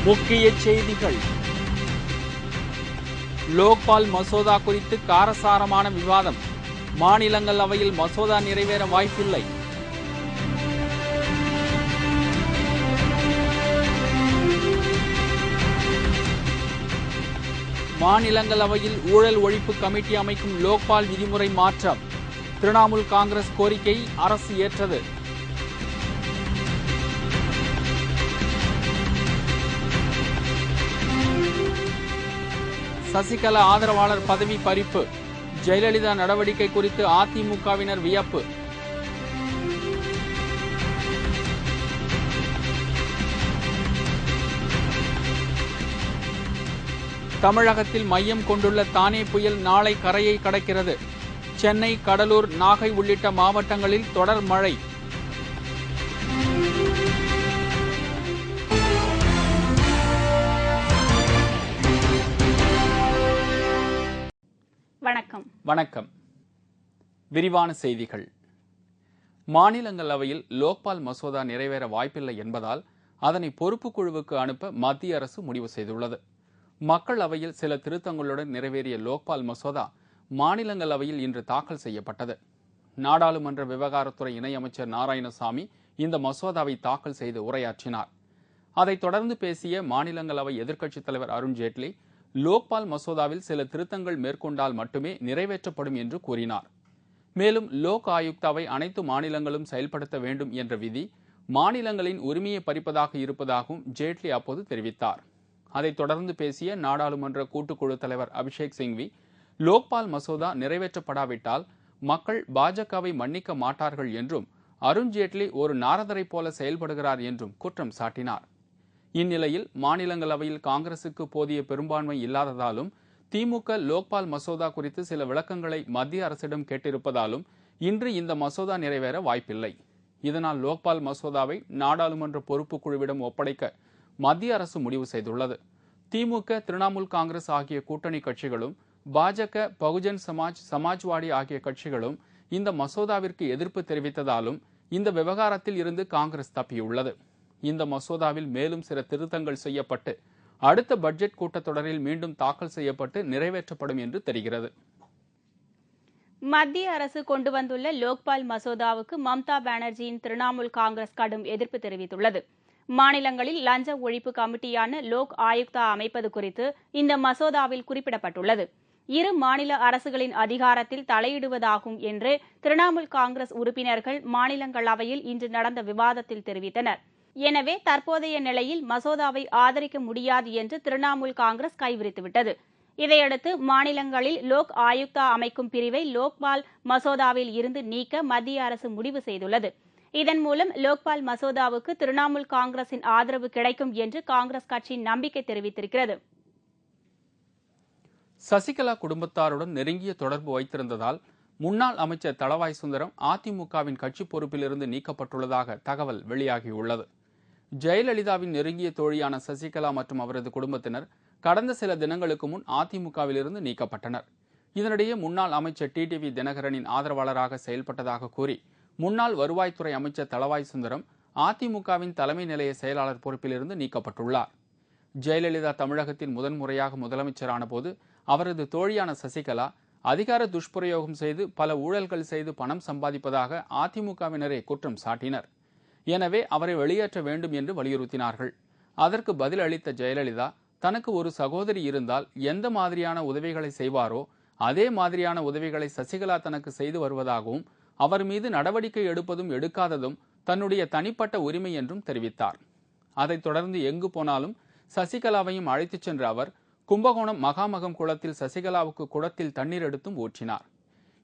முக்கிய செய்திகள். லோக்பால் மசோதா குறித்து காரசாரமான விவாதம். மாநிலங்களவையில் மசோதா நிறைவேற வாய்ப்பில்லை. மாநிலங்களவையில் ஊழல் ஒழிப்பு கமிட்டி அமைக்கும் லோக்பால் விதிமுறை மாற்றம். திரிணாமுல் காங்கிரஸ் கோரிக்கை அரசு ஏற்றது. சசிகலா ஆதரவாளர் பதவி பறிப்பு. ஜெயலலிதா நடவடிக்கை குறித்து அதிமுகவினர் வியப்பு. தமிழகத்தில் மையம் கொண்டுள்ள தானே புயல் நாளை கரையை கடக்கிறது. சென்னை, கடலூர், நாகை உள்ளிட்ட மாவட்டங்களில் தொடர் மழை. வணக்கம். விரிவான செய்திகள். மாநிலங்களவையில் லோக்பால் மசோதா நிறைவேற வாய்ப்பில்லை என்பதால் அதனை பொறுப்பு குழுவுக்கு அனுப்ப மத்திய அரசு முடிவு செய்துள்ளது. மக்களவையில் சில திருத்தங்களுடன் நிறைவேறிய லோக்பால் மசோதா மாநிலங்களவையில் இன்று தாக்கல் செய்யப்பட்டது. நாடாளுமன்ற விவகாரத்துறை இணையமைச்சர் நாராயணசாமி இந்த மசோதாவை தாக்கல் செய்து உரையாற்றினார். அதைத் தொடர்ந்து பேசிய மாநிலங்களவை எதிர்க்கட்சித் தலைவர் அருண்ஜேட்லி, லோக்பால் மசோதாவில் சில திருத்தங்கள் மேற்கொண்டால் மட்டுமே நிறைவேற்றப்படும் என்று கூறினார். மேலும் லோக் ஆயுக்தாவை அனைத்து மாநிலங்களும் செயல்படுத்த வேண்டும் என்ற விதி மாநிலங்களின் உரிமையை பறிப்பதாக இருப்பதாகவும் ஜேட்லி அப்போது தெரிவித்தார். அதைத் தொடர்ந்து பேசிய நாடாளுமன்ற கூட்டுக்குழு தலைவர் அபிஷேக் சிங்வி, லோக்பால் மசோதா நிறைவேற்றப்படாவிட்டால் மக்கள் பாஜகவை மன்னிக்க மாட்டார்கள் என்றும் அருண்ஜேட்லி ஒரு நாரதரை போல செயல்படுகிறார் என்றும் குற்றம் சாட்டினார். இந்நிலையில் மாநிலங்களவையில் காங்கிரசுக்கு போதிய பெரும்பான்மை இல்லாததாலும் திமுக லோக்பால் மசோதா குறித்து சில விளக்கங்களை மத்திய அரசிடம் கேட்டிருப்பதாலும் இன்று இந்த மசோதா நிறைவேற வாய்ப்பில்லை. இதனால் லோக்பால் மசோதாவை நாடாளுமன்ற பொறுப்பு குழுவிடம் ஒப்படைக்க மத்திய அரசு முடிவு செய்துள்ளது. திமுக, திரிணாமுல் காங்கிரஸ் ஆகிய கூட்டணி கட்சிகளும் பாஜக, பகுஜன் சமாஜ், சமாஜ்வாடி ஆகிய கட்சிகளும் இந்த மசோதாவிற்கு எதிர்ப்பு தெரிவித்ததாலும் இந்த விவகாரத்தில் இருந்து காங்கிரஸ் தப்பியுள்ளது. இந்த மசோதாவில் மேலும் சில திருத்தங்கள் செய்யப்பட்டு அடுத்த பட்ஜெட் கூட்டத்தொடரில் மீண்டும் தாக்கல் செய்யப்பட்டு நிறைவேற்றப்படும் என்று தெரிகிறது. மத்திய அரசு கொண்டு வந்துள்ள லோக்பால் மசோதாவுக்கு மம்தா பானர்ஜியின் திரிணாமுல் காங்கிரஸ் கடும் எதிர்ப்பு தெரிவித்துள்ளது. மாநிலங்களில் லஞ்ச ஒழிப்பு கமிட்டியான லோக் ஆயுக்தா அமைப்பது குறித்து இந்த மசோதாவில் குறிப்பிடப்பட்டுள்ளது. இரு மாநில அரசுகளின் அதிகாரத்தில் தலையிடுவதாகும் என்று திரிணாமுல் காங்கிரஸ் உறுப்பினர்கள் மாநிலங்களவையில் இன்று நடந்த விவாதத்தில் தெரிவித்தனர். எனவே தற்போதைய நிலையில் மசோதாவை ஆதரிக்க முடியாது என்று திரிணாமுல் காங்கிரஸ் கைவிரித்துவிட்டது. இதையடுத்து மாநிலங்களில் லோக் ஆயுக்தா அமைக்கும் பிரிவை லோக்பால் மசோதாவில் இருந்து நீக்க மத்திய அரசு முடிவு செய்துள்ளது. இதன் மூலம் லோக்பால் மசோதாவுக்கு திரிணாமுல் காங்கிரசின் ஆதரவு கிடைக்கும் என்று காங்கிரஸ் கட்சி நம்பிக்கை தெரிவித்திருக்கிறது. சசிகலா குடும்பத்தாருடன் நெருங்கிய தொடர்பு வைத்திருந்ததால் முன்னாள் அமைச்சர் தளவாய் சுந்தரம் அதிமுகவின் கட்சி பொறுப்பிலிருந்து நீக்கப்பட்டுள்ளதாக தகவல் வெளியாகியுள்ளது. ஜெயலலிதாவின் நெருங்கிய தோழியான சசிகலா மற்றும் அவரது குடும்பத்தினர் கடந்த சில தினங்களுக்கு முன் அதிமுகவிலிருந்து நீக்கப்பட்டனர். இதனிடையே முன்னாள் அமைச்சர் டிடிவி தினகரனின் ஆதரவாளராக செயல்பட்டதாக கூறி முன்னாள் வருவாய்த்துறை அமைச்சர் தளவாய் சுந்தரம் அதிமுகவின் தலைமை நிலைய செயலாளர் பொறுப்பிலிருந்து நீக்கப்பட்டுள்ளார். ஜெயலலிதா தமிழகத்தின் முதன்முறையாக முதலமைச்சரான போது அவரது தோழியான சசிகலா அதிகார துஷ்பிரயோகம் செய்து பல ஊழல்கள் செய்து பணம் சம்பாதிப்பதாக அதிமுகவினரே குற்றம் சாட்டினர். எனவே அவரை வெளியேற்ற வேண்டும் என்று வலியுறுத்தினார்கள். அதற்கு பதில் அளித்த ஜெயலலிதா, தனக்கு ஒரு சகோதரி இருந்தால் எந்த மாதிரியான உதவிகளை செய்வாரோ அதே மாதிரியான உதவிகளை சசிகலா தனக்கு செய்து வருவதாகவும் அவர் மீது நடவடிக்கை எடுப்பதும் எடுக்காததும் தன்னுடைய தனிப்பட்ட உரிமை என்றும் தெரிவித்தார். அதைத் தொடர்ந்து எங்கு போனாலும் சசிகலாவையும் அழைத்துச் சென்ற அவர் கும்பகோணம் மகாமகம் குளத்தில் சசிகலாவுக்கு குடத்தில் தண்ணீர் எடுத்தும் ஊற்றினார்.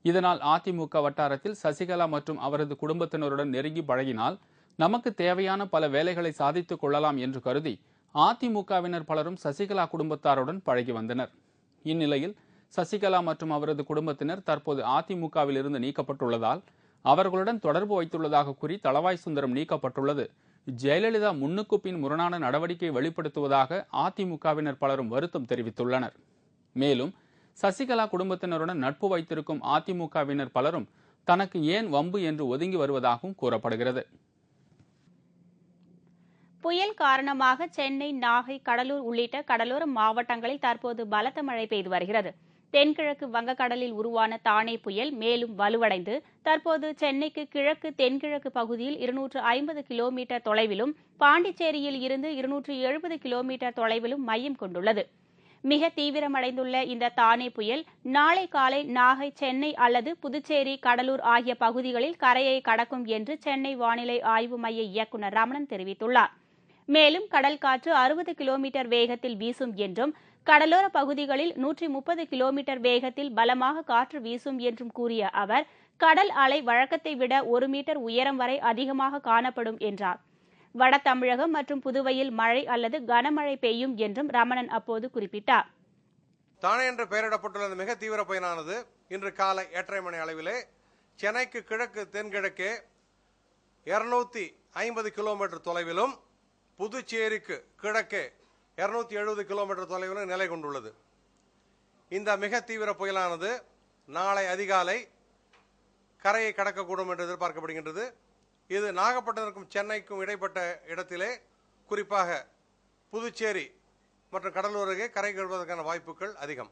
இதனால் அதிமுக வட்டாரத்தில் சசிகலா மற்றும் அவரது குடும்பத்தினருடன் நெருங்கி பழகினால் நமக்கு தேவையான பல வேலைகளை சாதித்துக் கொள்ளலாம் என்று கருதி அதிமுகவினர் பலரும் சசிகலா குடும்பத்தாருடன் பழகி வந்தனர். இந்நிலையில் சசிகலா மற்றும் அவரது குடும்பத்தினர் தற்போது அதிமுகவில் இருந்து நீக்கப்பட்டுள்ளதால் அவர்களுடன் தொடர்பு வைத்துள்ளதாக கூறி தளவாய் சுந்தரம் நீக்கப்பட்டுள்ளது ஜெயலலிதா முன்னுக்கு பின் முரணான நடவடிக்கை வெளிப்படுத்துவதாக அதிமுகவினர் பலரும் வருத்தம் தெரிவித்துள்ளனர். மேலும் சசிகலா குடும்பத்தினருடன் நட்பு வைத்திருக்கும் அதிமுகவினர் பலரும் தனக்கு ஏன் வம்பு என்று ஒதுங்கி வருவதாகவும் கூறப்படுகிறது. புயல் காரணமாக சென்னை, நாகை, கடலூர் உள்ளிட்ட கடலோர மாவட்டங்களில் தற்போது பலத்த மழை பெய்து வருகிறது. தென்கிழக்கு வங்கக்கடலில் உருவான தானே புயல் மேலும் வலுவடைந்து தற்போது சென்னைக்கு கிழக்கு தென்கிழக்கு பகுதியில் 250 கிலோமீட்டர் தொலைவிலும், பாண்டிச்சேரியில் இருந்து 270 கிலோமீட்டர் தொலைவிலும் மையம் கொண்டுள்ளது. மிக தீவிரமடைந்துள்ள இந்த தானே புயல் நாளை காலை நாகை, சென்னை அல்லது புதுச்சேரி, கடலூர் ஆகிய பகுதிகளில் கரையை கடக்கும் என்று சென்னை வானிலை ஆய்வு மைய இயக்குநர் ரமணன் தெரிவித்துள்ளார். மேலும் கடல் காற்று 60 கிலோமீட்டர் வேகத்தில் வீசும் என்றும், கடலோர பகுதிகளில் 130 கிலோமீட்டர் வேகத்தில் பலமாக காற்று வீசும் என்றும் கூறிய அவர், கடல் அலை வழக்கத்தை விட 1 மீட்டர் உயரம் வரை அதிகமாக காணப்படும் என்றார். வட தமிழகம் மற்றும் புதுவையில் மழை அல்லது கனமழை பெய்யும் என்றும் ரமணன் அப்போது குறிப்பிட்டார். தானே என்று பெயரிடப்பட்டுள்ள மிக தீவிர புயலானது இன்று காலை 8:30 மணி அளவிலே சென்னைக்கு கிழக்கு தென்கிழக்கே 250 கிலோமீட்டர் தொலைவிலும், புதுச்சேரிக்கு கிழக்கே 270 கிலோமீட்டர் தொலைவிலும் நிலை கொண்டுள்ளது. இந்த மிக தீவிர புயலானது நாளை அதிகாலை கரையை கடக்கக்கூடும் என்று எதிர்பார்க்கப்படுகின்றது. இது நாகப்பட்டினத்திற்கும் சென்னைக்கும் இடைப்பட்ட இடத்திலே, குறிப்பாக புதுச்சேரி மற்றும் கடலூர் அருகே கரை கழுவதற்கான வாய்ப்புகள் அதிகம்.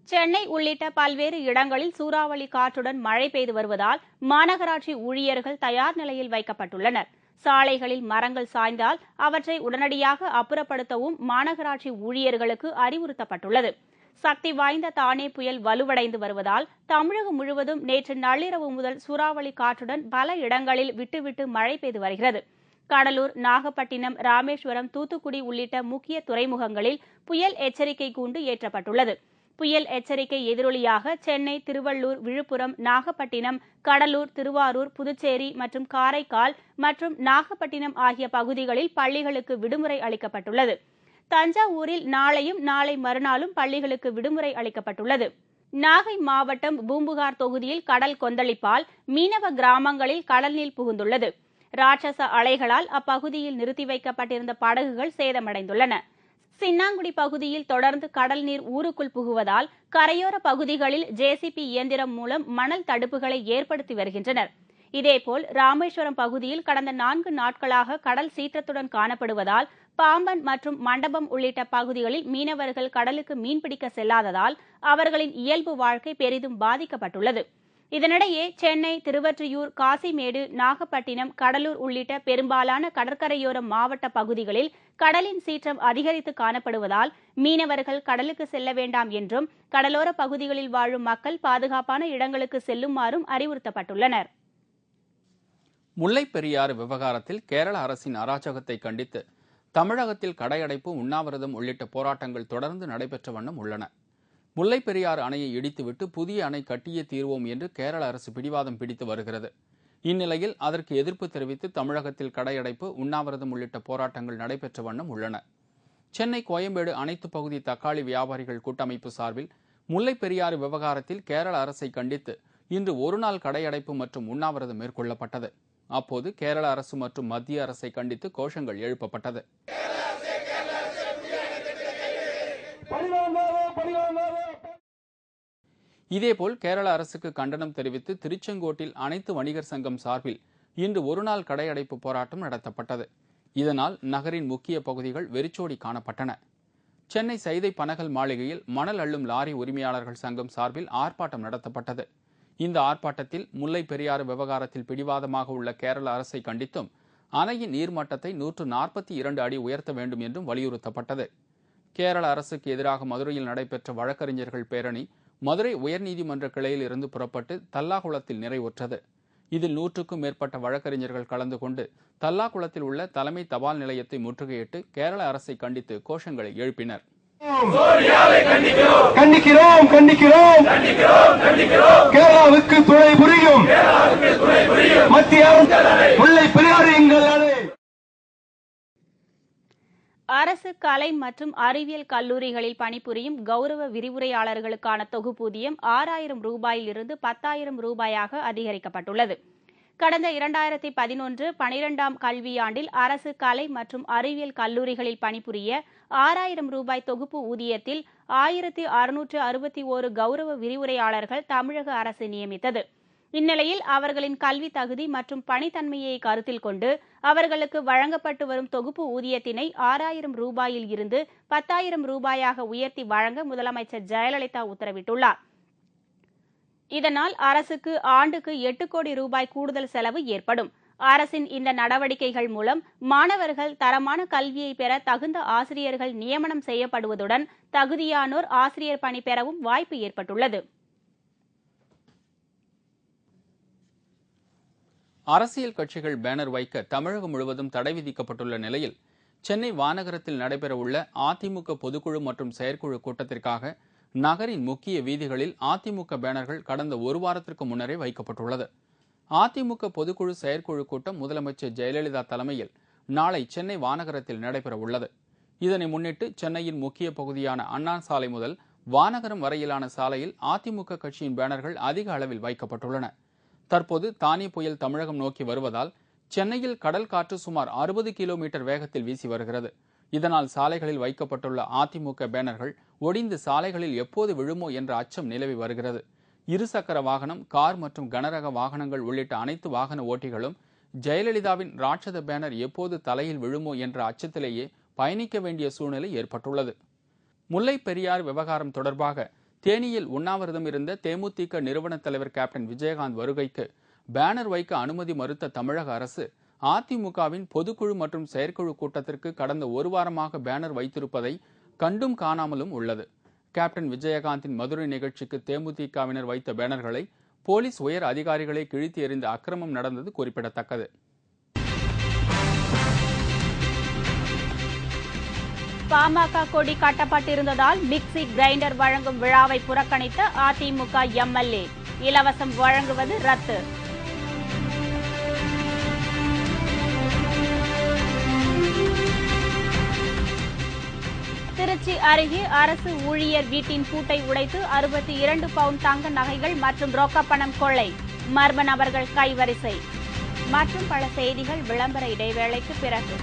சென்னை உள்ளிட்ட பல்வேறு இடங்களில் சூறாவளி காற்றுடன் மழை பெய்து வருவதால் மாநகராட்சி ஊழியர்கள் தயார் நிலையில் வைக்கப்பட்டுள்ளனர். சாலைகளில் மரங்கள் சாய்ந்தால் அவற்றை உடனடியாக அப்புறப்படுத்தவும் மாநகராட்சி ஊழியர்களுக்கு அறிவுறுத்தப்பட்டுள்ளது. சக்தி வாய்ந்த தானே புயல் வலுவடைந்து வருவதால் தமிழகம் முழுவதும் நேற்று நள்ளிரவு முதல் சூறாவளி காற்றுடன் பல இடங்களில் விட்டுவிட்டு மழை பெய்து வருகிறது. கடலூர், நாகப்பட்டினம், ராமேஸ்வரம், தூத்துக்குடி உள்ளிட்ட முக்கிய துறைமுகங்களில் புயல் எச்சரிக்கை கூண்டு ஏற்றப்பட்டுள்ளது. புயல் எச்சரிக்கை எதிரொலியாக சென்னை, திருவள்ளூர், விழுப்புரம், நாகப்பட்டினம், கடலூர், திருவாரூர், புதுச்சேரி மற்றும் காரைக்கால் மற்றும் நாகப்பட்டினம் ஆகிய பகுதிகளில் பள்ளிகளுக்கு விடுமுறை அளிக்கப்பட்டுள்ளது. தஞ்சாவூரில் நாளையும் நாளை மறுநாளும் பள்ளிகளுக்கு விடுமுறை அளிக்கப்பட்டுள்ளது. நாகை மாவட்டம் பூம்புகார் தொகுதியில் கடல் கொந்தளிப்பால் மீனவ கிராமங்களில் கடல் நீர் புகுந்துள்ளது. ராட்சச அலைகளால் அப்பகுதியில் நிறுத்தி வைக்கப்பட்டிருந்த படகுகள் சேதமடைந்துள்ளன. சின்னாங்குடி பகுதியில் தொடர்ந்து கடல் நீர் ஊருக்குள் புகுவதால் கரையோர பகுதிகளில் ஜேசிபி இயந்திரம் மூலம் மணல் தடுப்புகளை ஏற்படுத்தி வருகின்றனர். இதேபோல் ராமேஸ்வரம் பகுதியில் கடந்த 4 நாட்களாக கடல் சீற்றத்துடன் காணப்படுவதால் பாம்பன் மற்றும் மண்டபம் உள்ளிட்ட பகுதிகளில் மீனவர்கள் கடலுக்கு மீன்பிடிக்க செல்லாததால் அவர்களின் இயல்பு வாழ்க்கை பெரிதும் பாதிக்கப்பட்டுள்ளது. இதனிடையே சென்னை, திருவொற்றியூர், காசிமேடு, நாகப்பட்டினம், கடலூர் உள்ளிட்ட பெரும்பாலான கடற்கரையோர மாவட்ட பகுதிகளில் கடலின் சீற்றம் அதிகரித்து காணப்படுவதால் மீனவர்கள் கடலுக்கு செல்ல வேண்டாம் என்றும், கடலோர பகுதிகளில் வாழும் மக்கள் பாதுகாப்பான இடங்களுக்கு செல்லுமாறும் அறிவுறுத்தப்பட்டுள்ளனர். முல்லைப் பெரியாறு விவகாரத்தில் கேரள அரசின் அராஜகத்தை கண்டித்து தமிழகத்தில் கடையடைப்பு, உண்ணாவிரதம் உள்ளிட்ட போராட்டங்கள் தொடர்ந்து நடைபெற்ற வண்ணம் உள்ளன. முல்லைப் பெரியாறு அணையை இடித்துவிட்டு புதிய அணை கட்டியே தீர்வோம் என்று கேரள அரசு பிடிவாதம் பிடித்து வருகிறது. இந்நிலையில் அதற்கு எதிர்ப்பு தெரிவித்து தமிழகத்தில் கடையடைப்பு, உண்ணாவிரதம் உள்ளிட்ட போராட்டங்கள் நடைபெற்ற வண்ணம் உள்ளன. சென்னை கோயம்பேடு அனைத்து பகுதி தக்காளி வியாபாரிகள் கூட்டமைப்பு சார்பில் முல்லைப் பெரியாறு விவகாரத்தில் கேரள அரசை கண்டித்து இன்று ஒருநாள் கடையடைப்பு மற்றும் உண்ணாவிரதம் மேற்கொள்ளப்பட்டது. அப்போது கேரள அரசு மற்றும் மத்திய அரசை கண்டித்து கோஷங்கள் எழுப்பப்பட்டது. இதேபோல் கேரள அரசுக்கு கண்டனம் தெரிவித்து திருச்செங்கோட்டில் அனைத்து வணிகர் சங்கம் சார்பில் இன்று ஒருநாள் கடையடைப்பு போராட்டம் நடத்தப்பட்டது. இதனால் நகரின் முக்கிய பகுதிகள் வெறிச்சோடி காணப்பட்டன. சென்னை சைதை பனகல் மாளிகையில் மணல் அள்ளும் லாரி உரிமையாளர்கள் சங்கம் சார்பில் ஆர்ப்பாட்டம் நடத்தப்பட்டது. இந்த ஆர்ப்பாட்டத்தில் முல்லைப் பெரியாறு விவகாரத்தில் பிடிவாதமாக உள்ள கேரள அரசை கண்டித்தும் அணையின் நீர்மட்டத்தை 142 அடி உயர்த்த வேண்டும் என்றும் வலியுறுத்தப்பட்டது. கேரள அரசுக்கு எதிராக மதுரையில் நடைபெற்ற வழக்கறிஞர்கள் பேரணி மதுரை உயர்நீதிமன்ற கிளையில் இருந்து புறப்பட்டு தல்லாகுளத்தில் நிறைவுற்றது. இதில் 100க்கும் மேற்பட்ட வழக்கறிஞர்கள் கலந்து கொண்டு தல்லாகுளத்தில் உள்ள தலைமை தபால் நிலையத்தை முற்றுகையிட்டு கேரள அரசை கண்டித்து கோஷங்களை எழுப்பினர். கண்டிக்கிறோம் கண்டிக்கிறோம் கேரளாவுக்கு துணை புரியும் மத்திய முல்லைப் பெரியாறு எங்கள் அணை. அரசு கலை மற்றும் அறிவியல் கல்லூரிகளில் பணிபுரியும் கௌரவ விரிவுரையாளர்களுக்கான தொகுப்பூதியம் 6000 ரூபாயிலிருந்து 10,000 ரூபாயாக அதிகரிக்கப்பட்டுள்ளது. கடந்த 2011-12 கல்வியாண்டில் அரசு கலை மற்றும் அறிவியல் கல்லூரிகளில் பணிபுரிய 6000 ரூபாய் தொகுப்பு ஊதியத்தில் 1661 கௌரவ விரிவுரையாளர்கள் தமிழக அரசு நியமித்தது. இந்நிலையில் அவர்களின் கல்வி தகுதி மற்றும் பணித்தன்மையை கருத்தில் கொண்டு அவர்களுக்கு வழங்கப்பட்டு வரும் தொகுப்பு ஊதியத்தினை 6,000 ரூபாயில் இருந்து 10,000 ரூபாயாக உயர்த்தி வழங்க முதலமைச்சர் ஜெயலலிதா உத்தரவிட்டுள்ளார். இதனால் அரசுக்கு ஆண்டுக்கு 8 கோடி ரூபாய் கூடுதல் செலவு ஏற்படும். அரசின் இந்த நடவடிக்கைகள் மூலம் மாணவர்கள் தரமான கல்வியை பெற தகுந்த ஆசிரியர்கள் நியமனம் செய்யப்படுவதுடன் தகுதியானோர் ஆசிரியர் பணி பெறவும் வாய்ப்பு ஏற்பட்டுள்ளது. அரசியல் கட்சிகள் பேனர் வைக்க தமிழகம் முழுவதும் தடை விதிக்கப்பட்டுள்ள நிலையில் சென்னை வானகரத்தில் நடைபெறவுள்ள அதிமுக பொதுக்குழு மற்றும் செயற்குழு கூட்டத்திற்காக நகரின் முக்கிய வீதிகளில் அதிமுக பேனர்கள் கடந்த ஒரு வாரத்திற்கு முன்னரே வைக்கப்பட்டுள்ளது. அதிமுக பொதுக்குழு செயற்குழு கூட்டம் முதலமைச்சர் ஜெயலலிதா தலைமையில் நாளை சென்னை வானகரத்தில் நடைபெறவுள்ளது. இதனை முன்னிட்டு சென்னையின் முக்கிய பகுதியான அண்ணா சாலை முதல் வானகரம் வரையிலான சாலையில் அதிமுக கட்சியின் பேனர்கள் அதிக அளவில் வைக்கப்பட்டுள்ளன. தற்போது தானே புயல் தமிழகம் நோக்கி வருவதால் சென்னையில் கடல் காற்று சுமார் 60 கிலோமீட்டர் வேகத்தில் வீசி வருகிறது. இதனால் சாலைகளில் வைக்கப்பட்டுள்ள அதிமுக பேனர்கள் ஒடிந்து சாலைகளில் எப்போது விழுமோ என்ற அச்சம் நிலவி வருகிறது. இருசக்கர வாகனம், கார் மற்றும் கனரக வாகனங்கள் உள்ளிட்ட அனைத்து வாகன ஓட்டிகளும் ஜெயலலிதாவின் ராட்சத பேனர் எப்போது தலையில் விழுமோ என்ற அச்சத்திலேயே பயணிக்க வேண்டிய சூழ்நிலை ஏற்பட்டுள்ளது. முல்லை பெரியாறு விவகாரம் தொடர்பாக தேனியில் உண்ணாவிரதம் இருந்த தேமுதிக நிறுவன தலைவர் கேப்டன் விஜயகாந்த் வருகைக்கு பேனர் வைக்க அனுமதி மறுத்த தமிழக அரசு அதிமுகவின் பொதுக்குழு மற்றும் செயற்குழு கூட்டத்திற்கு கடந்த ஒரு வாரமாக பேனர் வைத்திருப்பதை கண்டும் காணாமலும் உள்ளது. கேப்டன் விஜயகாந்தின் மதுரை நிகழ்ச்சிக்கு தேமுதிகவினர் வைத்த பேனர்களை போலீஸ் உயர் அதிகாரிகளை கிழித்து எறிந்த அக்கிரமம் நடந்தது குறிப்பிடத்தக்கது. பாமக கொடி கட்டப்பட்டிருந்ததால் மிக்சி கிரைண்டர் வழங்கும் விழாவை புறக்கணித்த அதிமுக எம்எல்ஏ, இலவசம் வழங்குவது ரத்து. திருச்சி அருகே அரசு ஊழியர் வீட்டின் பூட்டை உடைத்து 62 பவுண்ட் தங்க நகைகள் மற்றும் ரொக்கப்பணம் கொள்ளை, மர்ம நபர்கள் கைவரிசை. மற்றும் பல செய்திகள் விளம்பர இடைவேளைக்கு பிறகு.